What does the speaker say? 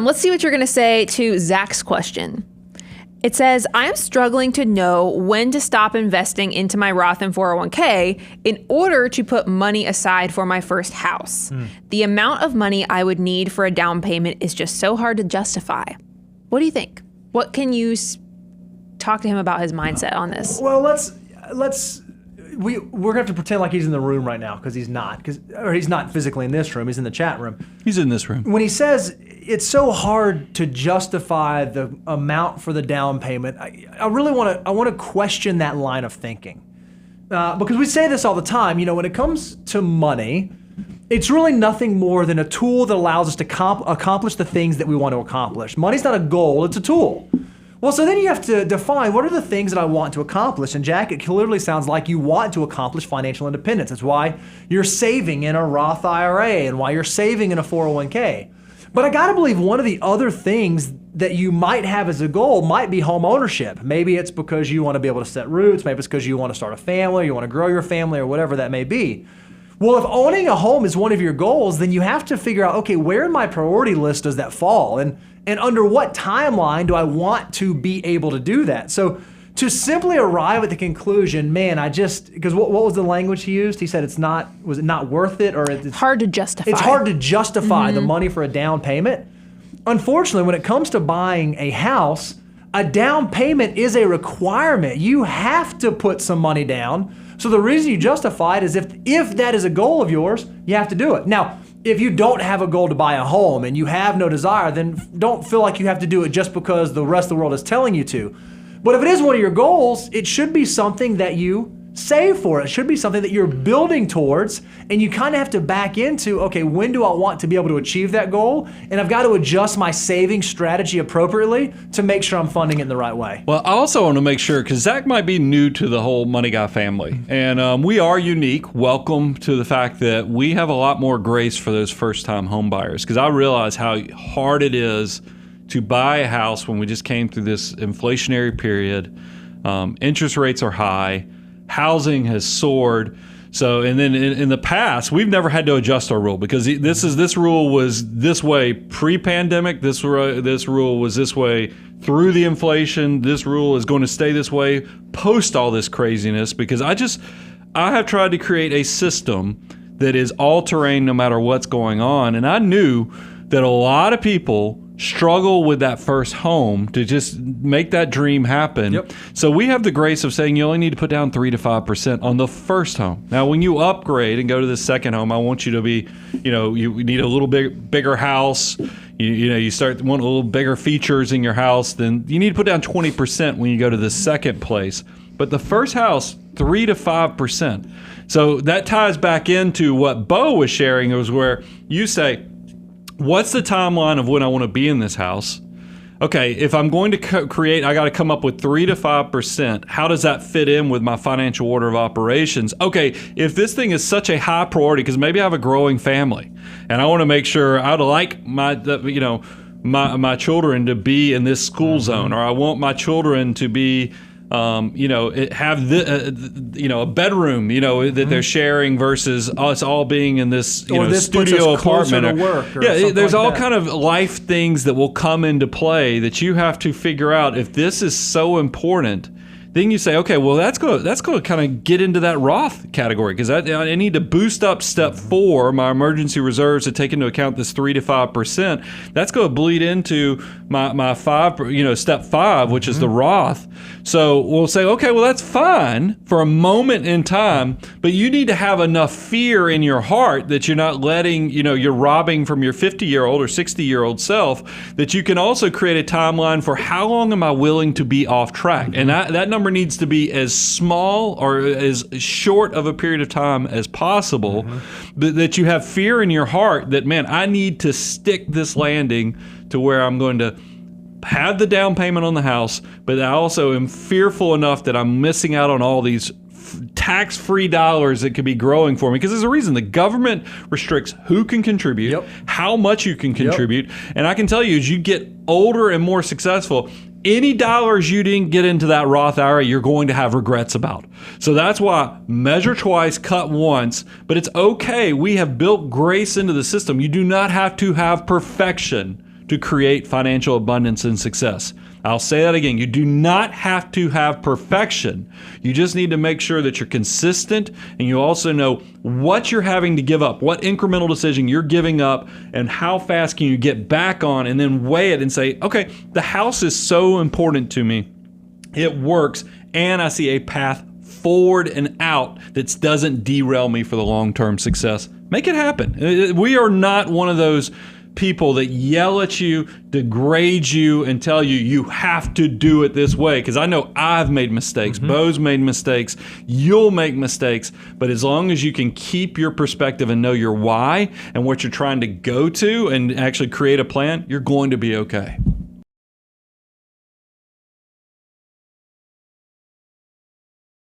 Let's see what you're going to say to Zach's question. It says, I'm struggling to know when to stop investing into my Roth and 401k in order to put money aside for my first house. The amount of money I would need for a down payment is just so hard to justify. What do you think? What can you talk to him about his mindset on this? Well, we're gonna have to pretend like he's in the room right now, because he's not, or he's not physically in this room. He's in the chat room. He's in this room. When he says it's so hard to justify the amount for the down payment, I really want to question that line of thinking, because we say this all the time. You know, when it comes to money, it's really nothing more than a tool that allows us to accomplish the things that we want to accomplish. Money's not a goal; it's a tool. Well, so then you have to define, what are the things that I want to accomplish? And Jack, it clearly sounds like you want to accomplish financial independence. That's why you're saving in a Roth IRA and why you're saving in a 401k. But I gotta believe one of the other things that you might have as a goal might be home ownership. Maybe it's because you want to be able to set roots. Maybe it's because you want to start a family, you want to grow your family, or whatever that may be. Well, if owning a home is one of your goals, then you have to figure out, okay, where in my priority list does that fall? And under what timeline do I want to be able to do that? So to simply arrive at the conclusion, man, because what was the language he used? He said was it not worth it? Or it's hard to justify. It's hard to justify the money for a down payment. Unfortunately, when it comes to buying a house, a down payment is a requirement. You have to put some money down. So the reason you justify it is if that is a goal of yours, you have to do it. Now, if you don't have a goal to buy a home and you have no desire, then don't feel like you have to do it just because the rest of the world is telling you to. But if it is one of your goals, it should be something that you save for. It should be something that you're building towards, and you kind of have to back into, okay, when do I want to be able to achieve that goal? And I've got to adjust my saving strategy appropriately to make sure I'm funding it in the right way. Well, I also want to make sure, because Zach might be new to the whole Money Guy family, and we are unique. Welcome to the fact that we have a lot more grace for those first-time home buyers, because I realize how hard it is to buy a house when we just came through this inflationary period. Interest rates are high. Housing has soared. So, and then in the past, we've never had to adjust our rule, because this rule was this way pre-pandemic. This rule was this way through the inflation. This rule is going to stay this way post all this craziness, because I have tried to create a system that is all terrain no matter what's going on. And I knew that a lot of people struggle with that first home to just make that dream happen. Yep. So we have the grace of saying you only need to put down 3 to 5% on the first home. Now, when you upgrade and go to the second home, I want you to be, you need a little bigger house. You start want a little bigger features in your house. Then you need to put down 20% when you go to the second place. But the first house, 3 to 5%. So that ties back into what Bo was sharing. It was where you say, what's the timeline of when I want to be in this house? Okay, if I'm going to create, I got to come up with 3 to 5%. How does that fit in with my financial order of operations? Okay, if this thing is such a high priority, because maybe I have a growing family, and I want to make sure I'd like my children to be in this school zone, or I want my children to be have a bedroom, that they're sharing versus us all being in this, this studio apartment. To work or there's like all that. kind of life things that will come into play that you have to figure out. If this is so important, then you say, okay, well, that's going to kind of get into that Roth category, because I need to boost up step 4, my emergency reserves, to take into account this 3 to 5%. That's going to bleed into my 5, step 5, which is the Roth. So we'll say, okay, well, that's fine for a moment in time, but you need to have enough fear in your heart that you're not letting, you're robbing from your 50-year-old or 60-year-old self, that you can also create a timeline for how long am I willing to be off track. And that number needs to be as small or as short of a period of time as possible, that you have fear in your heart that, man, I need to stick this landing to where I'm going to have the down payment on the house, but I also am fearful enough that I'm missing out on all these tax-free dollars that could be growing for me. Because there's a reason the government restricts who can contribute, how much you can contribute. And I can tell you, as you get older and more successful, any dollars you didn't get into that Roth IRA, you're going to have regrets about. So that's why measure twice, cut once, but it's okay. We have built grace into the system. You do not have to have perfection to create financial abundance and success. I'll say that again. You do not have to have perfection. You just need to make sure that you're consistent, and you also know what you're having to give up, what incremental decision you're giving up, and how fast can you get back on, and then weigh it and say, okay, the house is so important to me. It works, and I see a path forward and out that doesn't derail me for the long-term success. Make it happen. We are not one of those people that yell at you, degrade you, and tell you you have to do it this way. Because I know I've made mistakes. Bo's made mistakes. You'll make mistakes. But as long as you can keep your perspective and know your why and what you're trying to go to and actually create a plan, you're going to be okay.